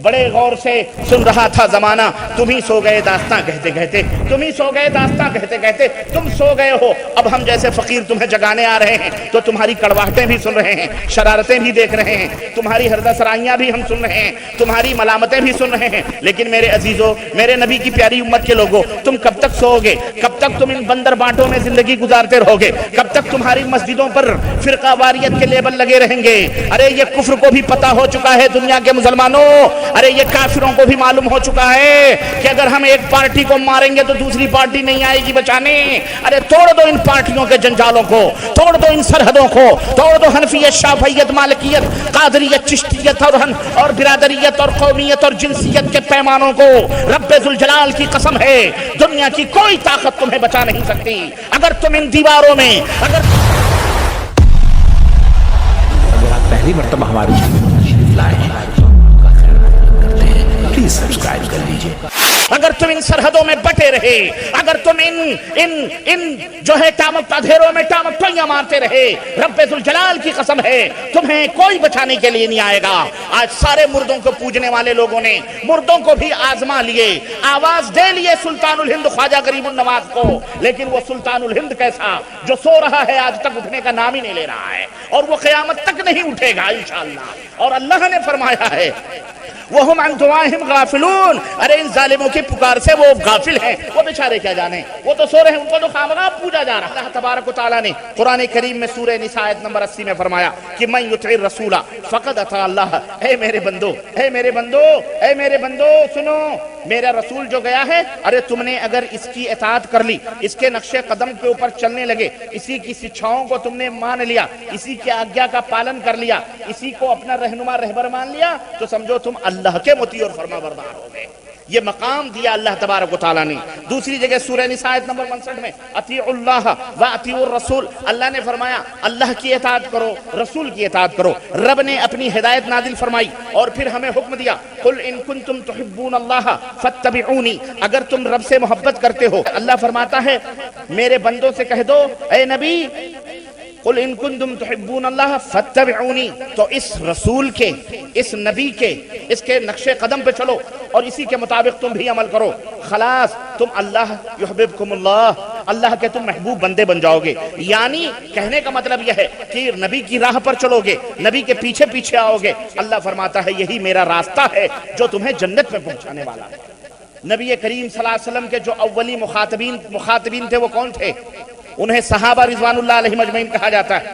بڑے غور سے سن رہا تھا زمانہ، تم ہی سو گئے داستاں کہتے کہتے، تم ہی سو گئے داستاں کہتے کہتے، تم سو گئے ہو، اب ہم جیسے فقیر تمہیں جگانے آ رہے ہیں تو تمہاری کڑواہٹیں بھی سن رہے ہیں، شرارتیں بھی دیکھ رہے ہیں، تمہاری ہردہ سرائیاں بھی ہم سن رہے ہیں، تمہاری ملامتیں بھی سن رہے ہیں، لیکن میرے عزیزو، میرے نبی کی پیاری امت کے لوگوں، تم کب تک سو گے؟ کب تک تم ان بندر بانٹوں میں زندگی گزارتے رہو گے؟ کب تک تمہاری مسجدوں پر فرقہ واریت کے لیبل لگے رہیں گے؟ ارے یہ کفر کو بھی پتہ ہو چکا ہے دنیا کے مسلمانوں، ارے یہ کافروں کو بھی معلوم ہو چکا ہے کہ اگر ہم ایک پارٹی کو ماریں گے تو دوسری پارٹی نہیں آئے گی بچانے۔ ارے توڑ دو ان پارٹیوں کے جنجالوں کو، توڑ دو ان سرحدوں کو، توڑ دو حنفیت، شافعیت، مالکیت، قادریت، چشتیت اور برادریت اور قومیت اور جنسیت کے پیمانوں کو۔ رب ذوالجلال کی قسم ہے دنیا کی کوئی طاقت تمہیں بچا نہیں سکتی۔ اگر تم ان دیواروں میں اگر آپ پہلی مرتبہ ہماری چینل شریف لائے ہیں پلیز سبسکرائب کر لیجئے۔ اگر تم ان سرحدوں میں بٹے رہے، اگر تم ان جو ہے ٹامک اندھیروں میں ٹامک ٹوئیاں مارتے رہے، رب ذوالجلال کی قسم ہے تمہیں کوئی بچانے کے لیے نہیں آئے گا۔ آج سارے مردوں کو پوجنے والے لوگوں نے مردوں کو بھی آزما لیے، آواز دے لیے سلطان الہند خواجہ غریب النواز کو، لیکن وہ سلطان الہند کیسا جو سو رہا ہے آج تک اٹھنے کا نام ہی نہیں لے رہا ہے، اور وہ قیامت تک نہیں اٹھے گا انشاءاللہ۔ اور اللہ نے فرمایا ہے وَهُمْ عَنْ دُعَائِهِمْ غَافِلُونَ، ارے ان ظالموں کی پکار سے وہ غافل ہیں، وہ بیچارے کیا جانے، وہ تو سو رہے ہیں، ان کو تو خامخواہ پوجا جا رہا ہے۔ اللہ تبارک و تعالیٰ نے قرآن کریم میں سورہ نساء آیت نمبر 80 میں فرمایا کہ مَن يُطِعِ الرَّسُولَ فَقَدْ أَطَاعَ اللَّهَ، اے میرے بندو، اے میرے بندو، اے میرے بندو سنو، میرا رسول جو گیا ہے، ارے تم نے اگر اس کی اطاعت کر لی، اس کے نقش قدم کے اوپر چلنے لگے، اسی کی شکشاؤں کو تم نے مان لیا، اسی کی آگیا کا پالن کر لیا، اسی کو اپنا رہنما رہبر مان لیا، تو سمجھو تم اللہ کے مطیع اور فرما بردار ہو گئے۔ یہ مقام دیا اللہ تبارک و تعالیٰ نے۔ دوسری جگہ سورہ نساء آیت نمبر 65 میں اطیعوا اللہ واطیعوا الرسول، اللہ نے فرمایا اللہ کی اطاعت کرو، رسول کی اطاعت کرو۔ رب نے اپنی ہدایت نازل فرمائی اور پھر ہمیں حکم دیا قل ان کنتم تحبون اللہ فاتبعونی، اگر تم رب سے محبت کرتے ہو، اللہ فرماتا ہے میرے بندوں سے کہہ دو اے نبی قل ان کنتم تحبون اللہ فاتبعونی، تو اس رسول کے، اس نبی کے، اس کے نقش قدم پہ چلو اور اسی کے مطابق تم بھی عمل کرو، خلاص تم اللہ یحببکم اللہ، اللہ کے تم محبوب بندے بن جاؤ گے۔ یعنی کہنے کا مطلب یہ ہے کہ نبی کی راہ پر چلو گے، نبی کے پیچھے پیچھے آؤ گے، اللہ فرماتا ہے یہی میرا راستہ ہے جو تمہیں جنت میں پہنچانے والا ہے۔ نبی کریم صلی اللہ علیہ وسلم کے جو اولی مخاطبین تھے وہ کون تھے؟ انہیں صحابہ رضوان اللہ علیہم اجمعین کہا جاتا ہے۔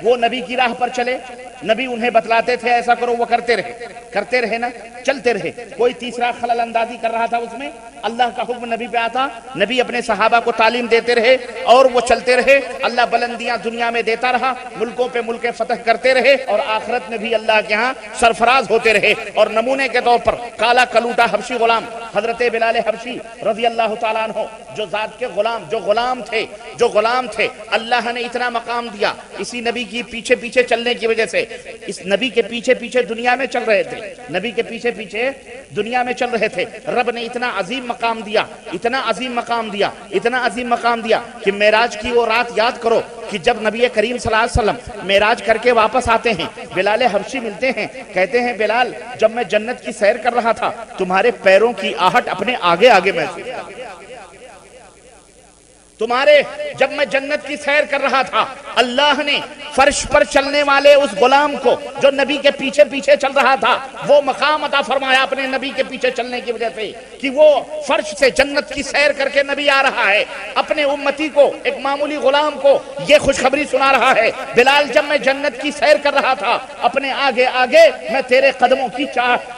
وہ نبی کی راہ پر چلے، نبی انہیں بتلاتے تھے ایسا کرو، وہ کرتے رہے نا، چلتے رہے۔ کوئی تیسرا خلل اندازی کر رہا تھا اس میں، اللہ کا حکم نبی پہ آتا، نبی اپنے صحابہ کو تعلیم دیتے رہے اور وہ چلتے رہے، اللہ بلندیاں دنیا میں دیتا رہا، ملکوں پہ ملک فتح کرتے رہے اور آخرت میں بھی اللہ کے ہاں سرفراز ہوتے رہے۔ اور نمونے کے طور پر کالا کلوٹا حبشی غلام حضرت بلال حبشی رضی اللہ تعالیٰ عنہ، جو ذات کے جو غلام تھے، اللہ نے اتنا مقام دیا اسی نبی کی پیچھے پیچھے چلنے کی وجہ سے، اس نبی کے پیچھے پیچھے دنیا میں چل رہے تھے، نبی کے پیچھے پیچھے دنیا میں چل رہے تھے، رب نے اتنا عظیم مقام دیا، اتنا عظیم مقام دیا کہ معراج کی وہ رات یاد کرو کہ جب نبی کریم صلی اللہ علیہ وسلم معراج کر کے واپس آتے ہیں، بلال حبشی ملتے ہیں، کہتے ہیں بلال جب میں جنت کی سیر کر رہا تھا تمہارے پیروں کی آہٹ اپنے آگے آگے محسوس، جب میں جنت کی سیر کر رہا تھا اللہ نے فرش پر چلنے والے اس غلام کو جو نبی کے پیچھے پیچھے چل رہا تھا وہ مقام عطا فرمایا اپنے نبی کے پیچھے چلنے کی وجہ سے، کہ وہ فرش سے جنت کی سیر کر کے نبی آ رہا ہے، اپنے امتی کو، ایک معمولی غلام کو یہ خوشخبری سنا رہا ہے بلال جب میں جنت کی سیر کر رہا تھا اپنے آگے آگے میں تیرے قدموں کی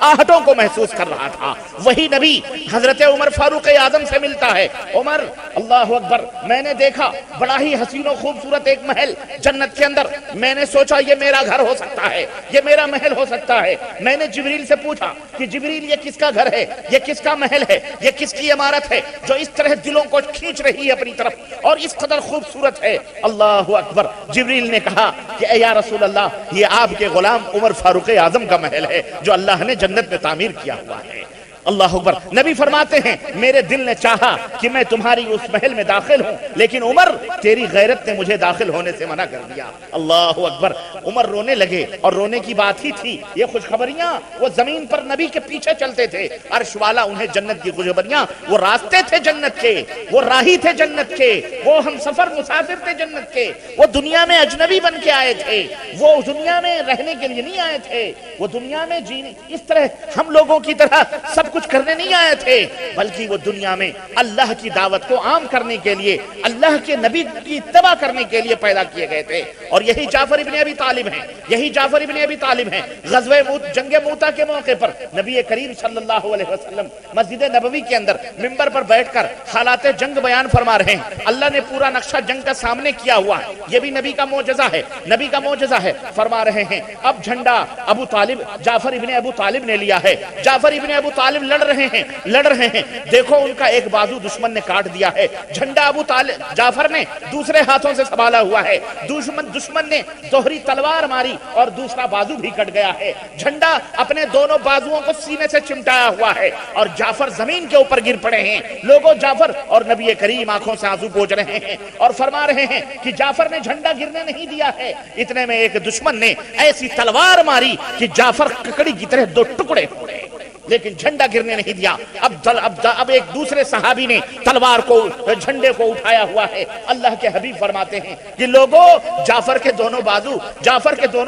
آہٹوں کو محسوس کر رہا تھا۔ وہی نبی حضرت عمر فاروق اعظم سے ملتا ہے، عمر اللہ اکبر، میں نے دیکھا بڑا ہی حسین و خوبصورت ایک محل جنت کے اندر، میں نے سوچا یہ میرا گھر ہو سکتا ہے، یہ میرا محل ہو سکتا ہے۔ میں نے جبریل سے پوچھا کہ جبریل یہ کس کا گھر ہے، یہ کس کا محل ہے، یہ کس کی عمارت ہے جو اس طرح دلوں کو کھینچ رہی ہے اپنی طرف اور اس قدر خوبصورت ہے؟ اللہ اکبر، جبریل نے کہا کہ اے یا رسول اللہ یہ آپ کے غلام عمر فاروق اعظم کا محل ہے جو اللہ نے جنت میں تعمیر کیا ہوا ہے۔ اللہ اکبر. نبی فرماتے ہیں میرے دل نے چاہا کہ میں تمہاری اس محل میں داخل ہوں، لیکن عمر تیری غیرت نے مجھے داخل ہونے سے منع کر دیا. اللہ اکبر. عمر رونے لگے، اور رونے کی بات ہی تھی. یہ خوشخبریاں وہ زمین پر نبی کے پیچھے چلتے تھے، عرش والا انہیں جنت کی خوشخبریاں، وہ راستے تھے جنت کے، وہ راہی تھے جنت کے، وہ ہم سفر مسافر تھے جنت کے. وہ دنیا میں اجنبی بن کے آئے تھے، وہ دنیا میں رہنے کے لیے نہیں آئے تھے، وہ دنیا میں جینے اس طرح ہم لوگوں کی طرح سب کچھ کرنے نہیں آئے تھے، بلکہ وہ دنیا میں اللہ کی دعوت کو عام کرنے کے لیے، اللہ کے نبی کی اتباع کرنے کے لیے پیدا کیے گئے تھے. اور یہی جعفر ابن ابی طالب ہیں، یہی جعفر ابن ابی طالب ہیں. غزوہ جنگ موتا کے موقع پر نبی کریم صلی اللہ علیہ وسلم مسجد نبوی کے اندر منبر پر بیٹھ کر حالات جنگ بیان فرما رہے ہیں. اللہ نے پورا نقشہ جنگ کا سامنے کیا ہوا ہے، یہ بھی نبی کا معجزہ ہے، نبی کا معجزہ ہے. فرما رہے ہیں اب جھنڈا ابو طالب جعفر ابن ابو طالب نے لیا ہے. جعفر ابن ابو طالب لڑ رہے ہیں. دیکھو ان کا ایک بازو دشمن نے کاٹ دیا ہے. جھنڈا ابو طالب جعفر نے دوسرے ہاتھوں سے سنبھالا ہوا ہے. دشمن نے دوہری تلوار ماری اور دوسرا بازو بھی کٹ گیا ہے. جھنڈا اپنے دونوں بازوؤں کو سینے سے چمٹایا ہوا ہے اور جعفر زمین کے اوپر گر پڑے ہیں. لوگوں جعفر اور نبی کریم آنکھوں سے آنسو پوچھ رہے ہیں اور فرما رہے ہیں کہ جعفر نے جھنڈا گرنے نہیں دیا ہے. اتنے میں ایک دشمن نے ایسی تلوار ماری کہ جعفر ککڑی کی طرح دو ٹکڑے ہوئے، لیکن جھنڈا گرنے نہیں دیا. اب ایک دوسرے صحابی نے تلوار کو جھنڈے کو اٹھایا ہوا ہے. اللہ کے حبیب فرماتے ہیں کہ لوگوں جعفر کے دونوں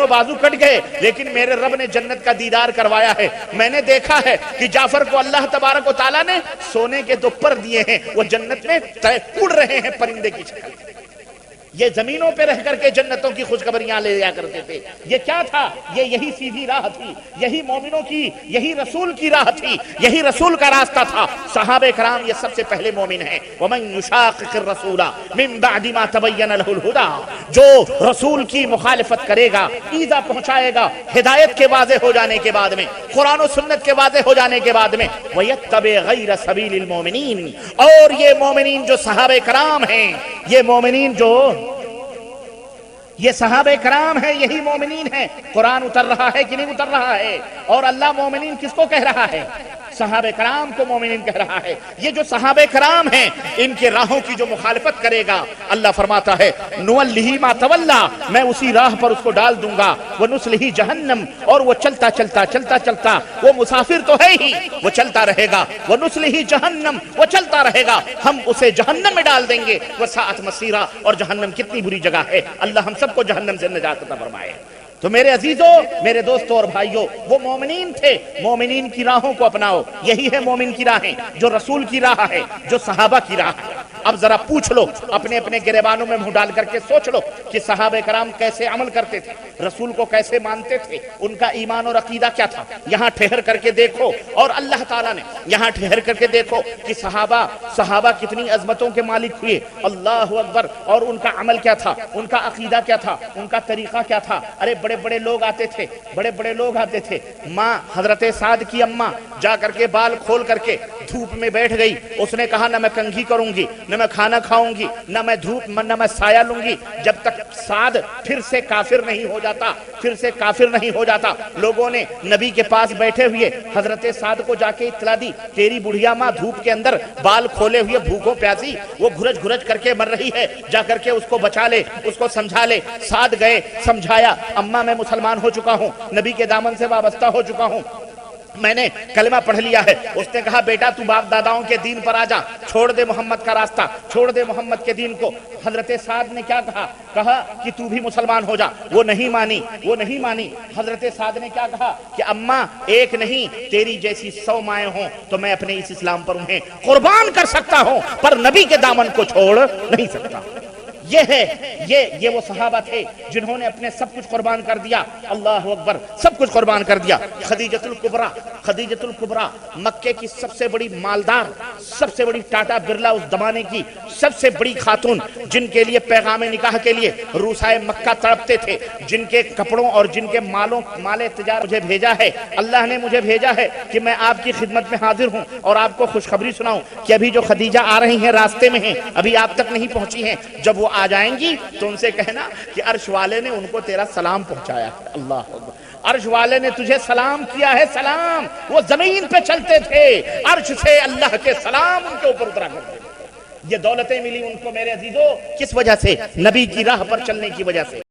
بازو کٹ گئے، لیکن میرے رب نے جنت کا دیدار کروایا ہے. میں نے دیکھا ہے کہ جعفر کو اللہ تبارک و تعالیٰ نے سونے کے دو پر دیے ہیں، وہ جنت میں اڑ رہے ہیں پرندے کی شکل. یہ زمینوں پہ رہ کر کے جنتوں کی خوشخبریاں لے جایا کرتے تھے. یہ کیا تھا؟ یہی سیدھی راہ تھی، یہی مومنوں کی، یہی رسول کی راہ تھی، یہی رسول کا راستہ تھا. صحابہ کرام یہ سب سے پہلے مومن ہیں. وَمَن يُشَاقِقِ الرَّسُولَ مِن بَعْدِ مَا تَبَيَّنَ لَهُ الْهُدَى، جو رسول کی مخالفت کرے گا، ایذا پہنچائے گا ہدایت کے واضح ہو جانے کے بعد میں، قرآن و سنت کے واضح ہو جانے کے بعد میں، وَيَتَّبِعْ غَيْرَ سَبِيلِ الْمُؤْمِنِينَ، اور یہ مومنین جو صحابہ کرام ہیں، یہ مومنین جو یہ صحابہ کرام ہیں، یہی مومنین ہیں. قرآن اتر رہا ہے کہ نہیں اتر رہا ہے؟ اور اللہ مومنین کس کو کہہ رہا ہے؟ صحابہ کرام کو مومنین کہہ رہا ہے. یہ جو صحابہ کرام ہیں، ان کے راہوں کی جو مخالفت کرے گا، اللہ فرماتا ہے نُوَلِّهِ مَا تَوَلَّى، میں اسی راہ پر اس کو ڈال دوں گا. وَنُصْلِهِ جَهَنَّمَ، اور وہ چلتا وہ مسافر تو ہے ہی، وہ چلتا رہے گا. وَنُصْلِهِ جَهَنَّمَ، وہ چلتا رہے گا، ہم اسے جہنم میں ڈال دیں گے. وَسَاءَتْ مَصِيرًا، اور جہنم کتنی بری جگہ ہے. اللہ ہم سب کو جہنم سے نجات عطا فرمائے. تو میرے عزیزوں، میرے دوستوں اور بھائیوں، وہ مومنین تھے. مومنین کی راہوں کو اپناؤ. یہی ہے مومن کی راہیں، جو رسول کی راہ ہے، جو صحابہ کی راہ ہے. اب ذرا پوچھ لو، اپنے اپنے گریبانوں میں منہ ڈال کر کے سوچ لو کہ صحابہ کرام کیسے عمل کرتے تھے، رسول کو کیسے مانتے تھے، ان کا ایمان اور عقیدہ کیا تھا. یہاں ٹھہر کر کے دیکھو، اور اللہ تعالیٰ نے یہاں ٹھہر کر کے دیکھو کہ صحابہ کتنی عظمتوں کے مالک ہوئے. اللہ اکبر. اور ان کا عمل کیا تھا، ان کا عقیدہ کیا تھا، ان کا طریقہ کیا تھا. ارے بڑے بڑے لوگ آتے تھے. ماں حضرت سعد کی اماں جا کر کے بال کھول کر کے دھوپ میں بیٹھ گئی. اس نے کہا نہ میں کنگھی کروں گی، نہ میں کھانا کھاؤں گی، نہ میں دھوپ، نہ میں سایہ لوں گی، جب تک سعد پھر سے کافر نہیں ہو جاتا. لوگوں نے نبی کے پاس بیٹھے ہوئے حضرت سعد کو جا کے اطلاع دی، تیری بڑھیا ماں دھوپ کے اندر بال کھولے ہوئے بھوکوں پیاسی، وہ گھرج کر کے مر رہی ہے، جا کر کے اس کو بچا لے، اس کو سمجھا لے. سعد گئے، سمجھایا، اماں میں مسلمان ہو چکا ہوں، نبی کے دامن سے وابستہ ہو چکا ہوں، میں نے کلمہ پڑھ لیا ہے. اس نے کہا بیٹا تو باپ داداؤں کے دین پر آ جا، چھوڑ دے محمد کا راستہ، چھوڑ دے محمد کے دین کو. حضرت سعد نے کیا کہا کہ تو بھی مسلمان ہو جا. وہ نہیں مانی. حضرت سعد نے کیا کہا کہ اماں ایک نہیں تیری جیسی 100 مائیں ہوں تو میں اپنے اس اسلام پر انہیں قربان کر سکتا ہوں، پر نبی کے دامن کو چھوڑ نہیں سکتا. یہ وہ صحابہ تھے جنہوں نے اپنے سب کچھ قربان کر دیا. اللہ اکبر. سب کچھ قربان کر دیا. خدیجۃ الکبریٰ مکے کی سب سے بڑی مالدار، سب سے بڑی ٹاٹا برلا اس زمانے کی سب سے بڑی خاتون، جن کے لیے پیغام نکاح کے لیے روسائے مکہ تڑپتے تھے، جن کے کپڑوں اور جن کے مال تجارت مجھے بھیجا ہے. اللہ نے مجھے بھیجا ہے کہ میں آپ کی خدمت میں حاضر ہوں اور آپ کو خوشخبری سناؤں کہ ابھی جو خدیجہ آ رہی ہیں راستے میں ہیں، ابھی آپ تک نہیں پہنچی ہیں. جب وہ آ جائیں گی تو ان سے کہنا کہ عرش والے نے ان کو تیرا سلام پہنچایا. اللہ اکبر. عرش والے نے تجھے سلام کیا ہے، سلام. وہ زمین پہ چلتے تھے، عرش سے اللہ کے سلام ان کے اوپر اترا کرتے. یہ دولتیں ملی ان کو میرے عزیزو کس وجہ سے؟ نبی کی راہ پر چلنے کی وجہ سے.